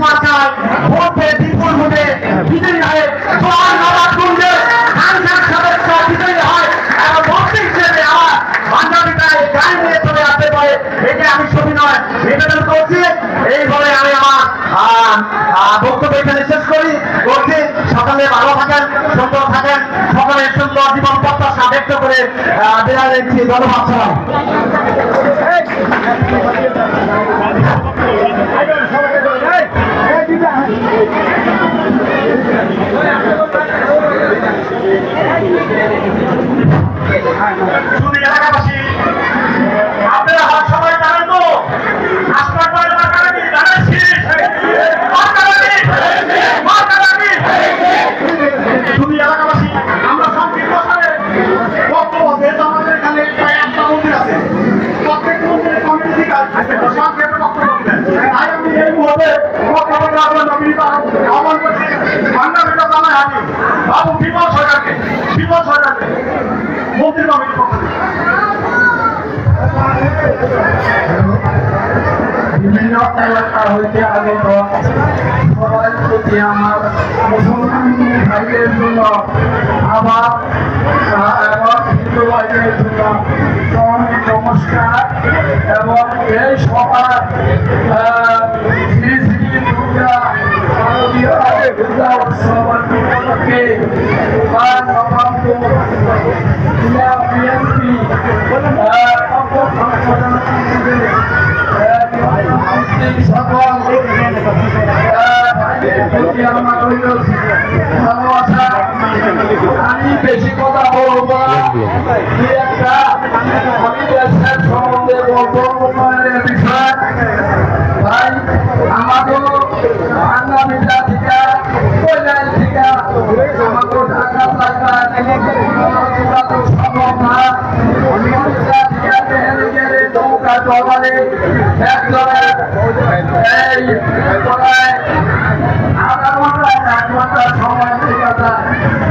মার্কায় ভোটে বিপুল ভোটে বিজয়ী হয় জোয়ার নবাবগঞ্জে সংসদ সদস্য বিজয়ী হয় এবং মন্ত্রী হিসেবে আমার বান্ধবীটাই গাড়ি নিয়ে চলে আসতে পারে। এটি আমি সবিনয় নিবেদন করছি। এই বলে আমি আমার বক্তব্য এখানে শেষ করছি। সকালে ভালো থাকেন, সুন্দর থাকেন, সকলের সুন্দর জীবন প্রত্যাশা ব্যক্ত করে বিদায় নিচ্ছি। ধন্যবাদ সবাই। শুধু এলাকাবাসী আপনারা সবাই জানেন তো হাসপাতাল শুধু এলাকাবাসী আমরা সংক্ষিপ্ত বক্তব্য যেহেতু আমাদের এখানে প্রায় 8টা মন্দির আছে, প্রত্যেক মন্দিরের কমিটি থেকে সংক্ষেপে বক্তব্য দেন। তাই আমি এই মুহূর্তে বক্তব্য আহ্বান করছি বাংলাদেশ জামাই হাজি বাবু বিমল সরকারকে মন্ত্রী কমিটির পক্ষ থেকে। বিভিন্ন এলাকা হইতে আগত সবার প্রতি আমার মুসলমান ভাইদের জন্য আবার এবং হিন্দু ভাইদের জন্য নমস্কার। এবং এই সবার শ্রী শ্রী দুর্গা উৎসবের উপলক্ষে জেলা বিএনপি সকল ভালোবাসা। আমি বেশি কথা বলবো না, আমি দেশের সম্বন্ধে বলবো উন্নয়নের বিষয়। ভাই আমাদের বাংলা থেকে কল্যাণ থেকে আমাদের ঢাকা সম্ভব না। নৌকা চলারে একজনের এই প্রায় আধা ঘন্টা 1 ঘন্টা সময় থেকে যায়,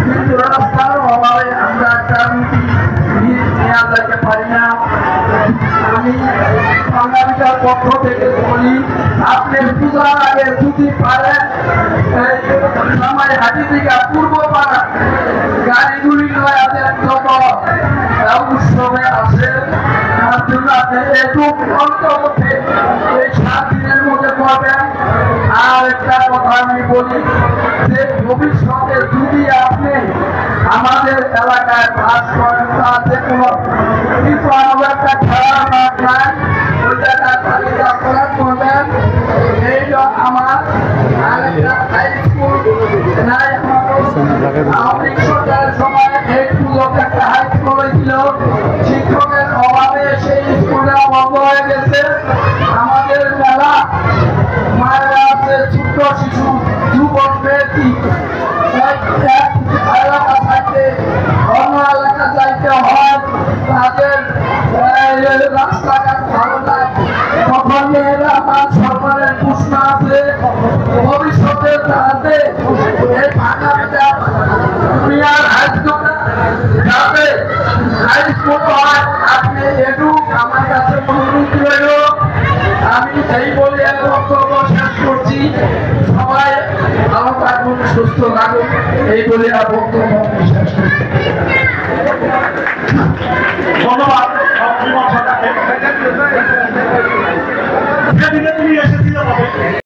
কিন্তু রাস্তার অভাবে আমরা একটা রুটি নেওয়া যেতে পারি না। আমি বাঙালিটার পক্ষ থেকে বলি, আপনি পূজার আগে যদি পারেন জামাই হাটি থেকে পূর্ব পাড়া গাড়িগুলি নয় যত উৎসবে আসে তার জন্য আপনি একটু অন্তর্মধ্যে এই 7 দিনের মধ্যে করবেন। আর একটা কথা আমি বলি যে ভবিষ্যতে যদি আপনি আমাদের এলাকায় বাস করেন তাতে কোনো কিন্তু আমাদের একটা খেলার মাঠ নাই, ওই জায়গায় তালিকা প্রদান করবেন। এই আমার আরেকটা হাই স্কুল নাই, আমাদের সরকারের সময় এই পুজোতে একটা হাই স্কুল হয়েছিল, শিক্ষকের অভাবে সেই স্কুলটা বন্ধ হয়ে গেছে। আমাদের মেলা মায়েরা আছে, ছোট্ট শিশু যুবক ব্যক্তি এলাকা থাকতে অন্য এলাকা যাইতে হয়, তাদের রাস্তাঘাট ভালো নাই। তখন মেয়েরা আমার সরকারের প্রশ্ন আছে ভবিষ্যতে তাদের এই ভাঙাটা দুনিয়ার হাইস্কুল যাতে হাইস্কুল হয়। আপনি একটু আমার কাছে অনুরোধ রইল। আমি এই বলে এক বক্তব্য শেষ করছি। সবাই ভালো থাকুন, সুস্থ থাকুন, এই বলে আর বক্তব্য শেষ করছি। ধন্যবাদ।